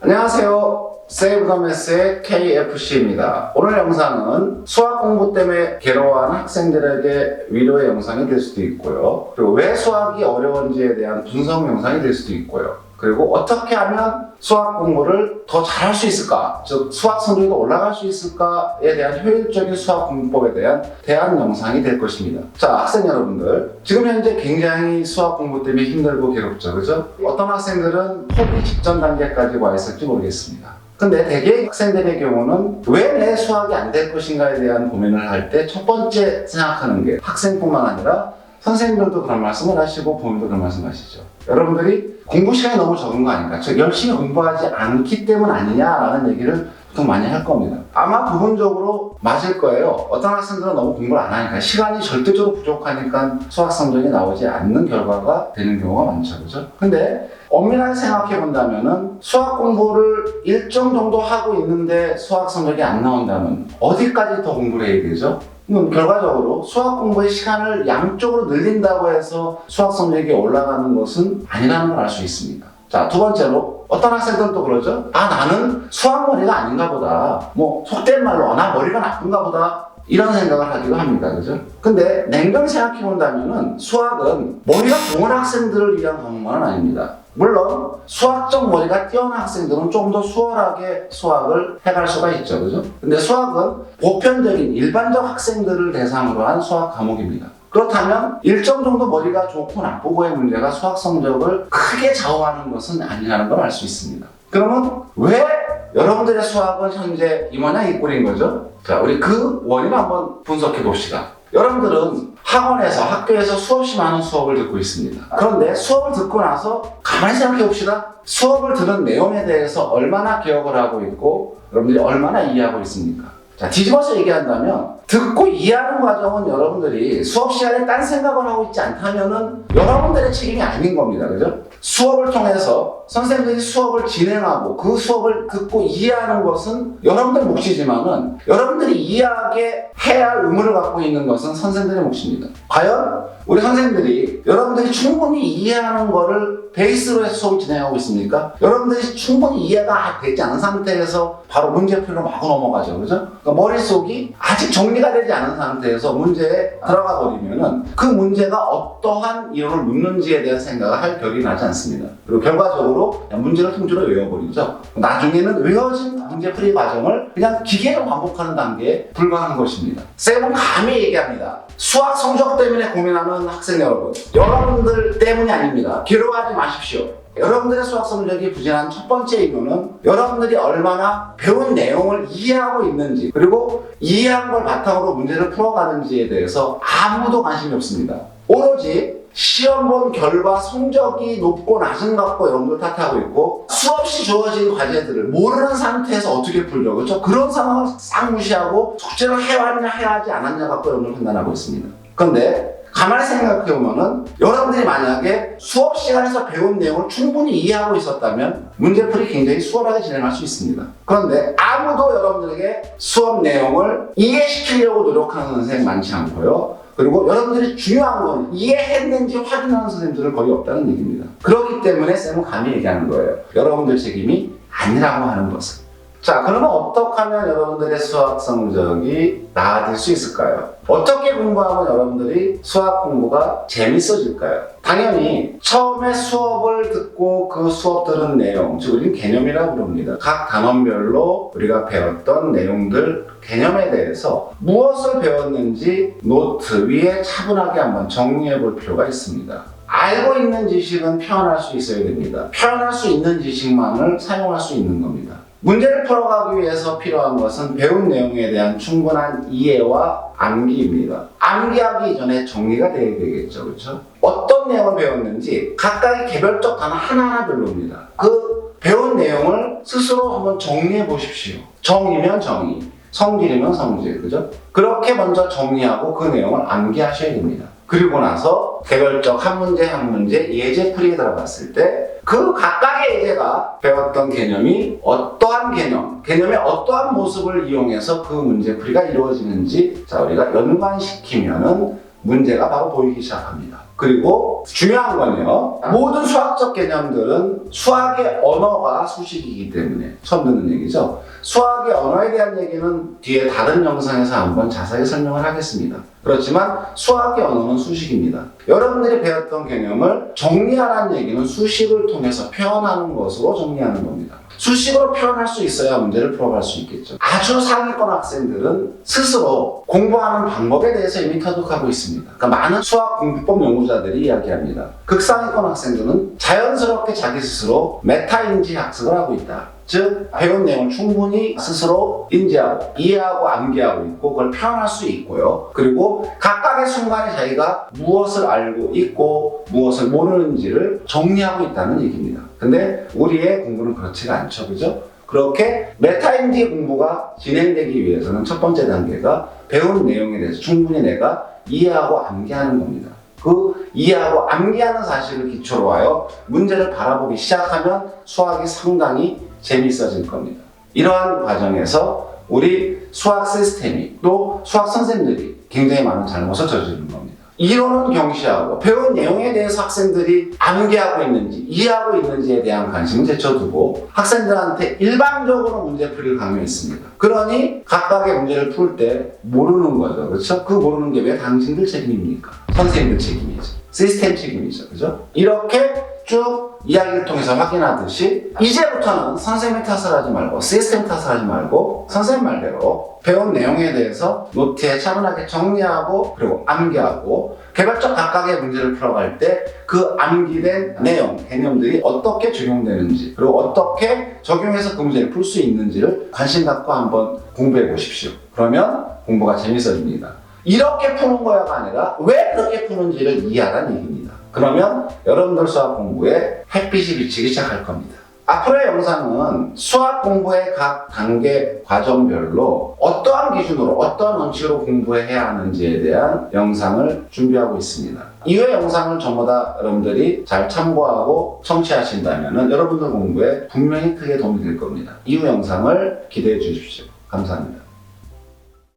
안녕하세요. 세이브 더 매스의 KFC입니다. 오늘 영상은 수학 공부 때문에 괴로워하는 학생들에게 위로의 영상이 될 수도 있고요. 그리고 왜 수학이 어려운지에 대한 분석 영상이 될 수도 있고요. 그리고 어떻게 하면 수학 공부를 더 잘할 수 있을까? 즉 수학 성적이 올라갈 수 있을까에 대한 효율적인 수학 공부법에 대한 영상이 될 것입니다. 자, 학생 여러분들, 지금 현재 굉장히 수학 공부 때문에 힘들고 괴롭죠, 그죠? 어떤 학생들은 포기 직전 단계까지 와 있을지 모르겠습니다. 근데 대개 학생들의 경우는 왜 내 수학이 안 될 것인가에 대한 고민을 할 때 첫 번째 생각하는 게 학생뿐만 아니라 선생님들도 그런 말씀을 하시고 부모님도 그런 말씀 하시죠. 여러분들이 공부 시간이 너무 적은 거 아닌가? 즉 열심히 공부하지 않기 때문 아니냐라는 얘기를 보통 많이 할 겁니다. 아마 부분적으로 맞을 거예요. 어떤 학생들은 너무 공부를 안 하니까, 시간이 절대적으로 부족하니까 수학 성적이 나오지 않는 결과가 되는 경우가 많죠, 그죠? 근데 엄밀하게 생각해 본다면은 수학 공부를 일정 정도 하고 있는데 수학 성적이 안 나온다면 어디까지 더 공부를 해야 되죠? 결과적으로 수학 공부의 시간을 양쪽으로 늘린다고 해서 수학 성적이 올라가는 것은 아니라는 걸 알 수 있습니다. 자, 두 번째로 어떤 학생들은 또 그러죠. 나는 수학 머리가 아닌가 보다. 속된 말로 나 머리가 나쁜가 보다. 이런 생각을 하기도 합니다. 그죠? 근데 냉정히 생각해 본다면은 수학은 머리가 좋은 학생들을 위한 과목만은 아닙니다. 물론 수학적 머리가 뛰어난 학생들은 좀 더 수월하게 수학을 해갈 수가 있죠. 그죠? 근데 수학은 보편적인 일반적 학생들을 대상으로 한 수학 과목입니다. 그렇다면 일정 정도 머리가 좋고 나쁘고의 문제가 수학 성적을 크게 좌우하는 것은 아니라는 걸 알 수 있습니다. 그러면 왜 여러분들의 수학은 현재 이 모양 이 꼴인 거죠? 자, 우리 그 원인을 한번 분석해 봅시다. 여러분들은 학원에서, 학교에서 수없이 많은 수업을 듣고 있습니다. 그런데 수업을 듣고 나서 가만히 생각해 봅시다. 수업을 들은 내용에 대해서 얼마나 기억을 하고 있고 여러분들이 얼마나 이해하고 있습니까? 자, 뒤집어서 얘기한다면 듣고 이해하는 과정은 여러분들이 수업 시간에 딴 생각을 하고 있지 않다면은 여러분들의 책임이 아닌 겁니다. 그죠? 수업을 통해서 선생님들이 수업을 진행하고 그 수업을 듣고 이해하는 것은 여러분들 몫이지만은 여러분들이 이해하게 해야 할 의무를 갖고 있는 것은 선생님들의 몫입니다. 과연 우리 선생님들이 여러분들이 충분히 이해하는 거를 베이스로 해서 수업을 진행하고 있습니까? 여러분들이 충분히 이해가 되지 않은 상태에서 바로 문제풀이로 마구 넘어가죠. 그죠? 그러니까 머릿속이 아직 정리가 되지 않은 상태에서 문제에 들어가 버리면은 그 문제가 어떠한 이론을 묻는지에 대한 생각을 할 겨를이 나지 않습니다. 그리고 결과적으로 그냥 문제를 통째로 외워버리죠. 나중에는 외워진 문제풀이 과정을 그냥 기계로 반복하는 단계에 불과한 것입니다. 쌤은 감히 얘기합니다. 수학 성적 때문에 고민하는 학생 여러분, 여러분들 때문이 아닙니다. 괴로워하지 마십시오. 여러분들의 수학 성적이 부진한 첫 번째 이유는 여러분들이 얼마나 배운 내용을 이해하고 있는지, 그리고 이해한 걸 바탕으로 문제를 풀어가는지에 대해서 아무도 관심이 없습니다. 오로지 시험 본 결과 성적이 높고 낮은 것 갖고 여러분들 탓하고 있고, 수없이 주어진 과제들을 모르는 상태에서 어떻게 풀죠, 그렇죠? 그런 상황을 싹 무시하고 숙제를 해왔냐 해야지 않았냐 갖고 여러분들 판단하고 있습니다. 그런데 가만히 생각해보면은 여러분들이 만약에 수업 시간에서 배운 내용을 충분히 이해하고 있었다면 문제풀이 굉장히 수월하게 진행할 수 있습니다. 그런데 아무도 여러분들에게 수업 내용을 이해시키려고 노력하는 선생님 많지 않고요. 그리고 여러분들이 중요한 건 이해했는지 확인하는 선생님들은 거의 없다는 얘기입니다. 그렇기 때문에 쌤은 감히 얘기하는 거예요. 여러분들 책임이 아니라고 하는 것은. 자, 그러면 어떻게 하면 여러분들의 수학 성적이 나아질 수 있을까요? 어떻게 공부하면 여러분들이 수학 공부가 재밌어질까요? 당연히 처음에 수업을 듣고 그 수업 들은 내용, 즉 우리는 개념이라고 부릅니다. 각 단원별로 우리가 배웠던 내용들, 개념에 대해서 무엇을 배웠는지 노트 위에 차분하게 한번 정리해 볼 필요가 있습니다. 알고 있는 지식은 표현할 수 있어야 됩니다. 표현할 수 있는 지식만을 사용할 수 있는 겁니다. 문제를 풀어가기 위해서 필요한 것은 배운 내용에 대한 충분한 이해와 암기입니다. 암기하기 이전에 정리가 돼야 되겠죠, 그렇죠? 어떤 내용을 배웠는지 각각의 개별적 단어 하나하나별로입니다. 그 배운 내용을 스스로 한번 정리해 보십시오. 정이면 정의, 성질이면 성질, 그죠? 그렇게 먼저 정리하고 그 내용을 암기하셔야 됩니다. 그리고 나서 개별적 한 문제 한 문제 예제풀이에 들어갔을 때 그 각각의 예제가 배웠던 개념이 어떠한 개념의 어떠한 모습을 이용해서 그 문제풀이가 이루어지는지 우리가 연관시키면은 문제가 바로 보이기 시작합니다. 그리고 중요한 건요. 모든 수학적 개념들은 수학의 언어가 수식이기 때문에 처음 듣는 얘기죠. 수학의 언어에 대한 얘기는 뒤에 다른 영상에서 한번 자세히 설명을 하겠습니다. 그렇지만 수학의 언어는 수식입니다. 여러분들이 배웠던 개념을 정리하라는 얘기는 수식을 통해서 표현하는 것으로 정리하는 겁니다. 수식으로 표현할 수 있어야 문제를 풀어갈 수 있겠죠. 아주 상위권 학생들은 스스로 공부하는 방법에 대해서 이미 터득하고 있습니다. 그러니까 많은 수학 공부법 연구자들이 이야기합니다. 극상위권 학생들은 자연스럽게 자기 스스로 메타인지 학습을 하고 있다. 즉 배운 내용을 충분히 스스로 인지하고 이해하고 암기하고 있고 그걸 표현할 수 있고요. 그리고 각각의 순간에 자기가 무엇을 알고 있고 무엇을 모르는지를 정리하고 있다는 얘기입니다. 근데 우리의 공부는 그렇지가 않죠. 그죠? 그렇게 메타인지 공부가 진행되기 위해서는 첫 번째 단계가 배운 내용에 대해서 충분히 내가 이해하고 암기하는 겁니다. 그 이해하고 암기하는 사실을 기초로 하여 문제를 바라보기 시작하면 수학이 상당히 재미있어질 겁니다. 이러한 과정에서 우리 수학 시스템이 또 수학 선생님들이 굉장히 많은 잘못을 저지르는 겁니다. 이론은 경시하고 배운 내용에 대해서 학생들이 암기하고 있는지 이해하고 있는지에 대한 관심을 제쳐두고 학생들한테 일방적으로 문제풀이를 강요했습니다. 그러니 각각의 문제를 풀 때 모르는 거죠. 그렇죠? 그 모르는 게 왜 당신들 책임입니까? 선생님들 책임이죠. 시스템 책임이죠. 그죠? 이렇게 쭉 이야기를 통해서 확인하듯이 이제부터는 선생님 탓을 하지 말고 시스템 탓을 하지 말고 선생님 말대로 배운 내용에 대해서 노트에 차분하게 정리하고 그리고 암기하고 개별적 각각의 문제를 풀어갈 때 그 암기된 내용, 개념들이 어떻게 적용되는지 그리고 어떻게 적용해서 그 문제를 풀 수 있는지를 관심 갖고 한번 공부해 보십시오. 그러면 공부가 재밌어집니다. 이렇게 푸는 거야가 아니라 왜 그렇게 푸는지를 이해하라는 얘기입니다. 그러면 여러분들 수학 공부에 햇빛이 비치기 시작할 겁니다. 앞으로의 영상은 수학 공부의 각 단계 과정별로 어떠한 기준으로 어떠한 원칙으로 공부해야 하는지에 대한 영상을 준비하고 있습니다. 이후의 영상을 전부 다 여러분들이 잘 참고하고 청취하신다면 여러분들 공부에 분명히 크게 도움이 될 겁니다. 이후 영상을 기대해 주십시오. 감사합니다.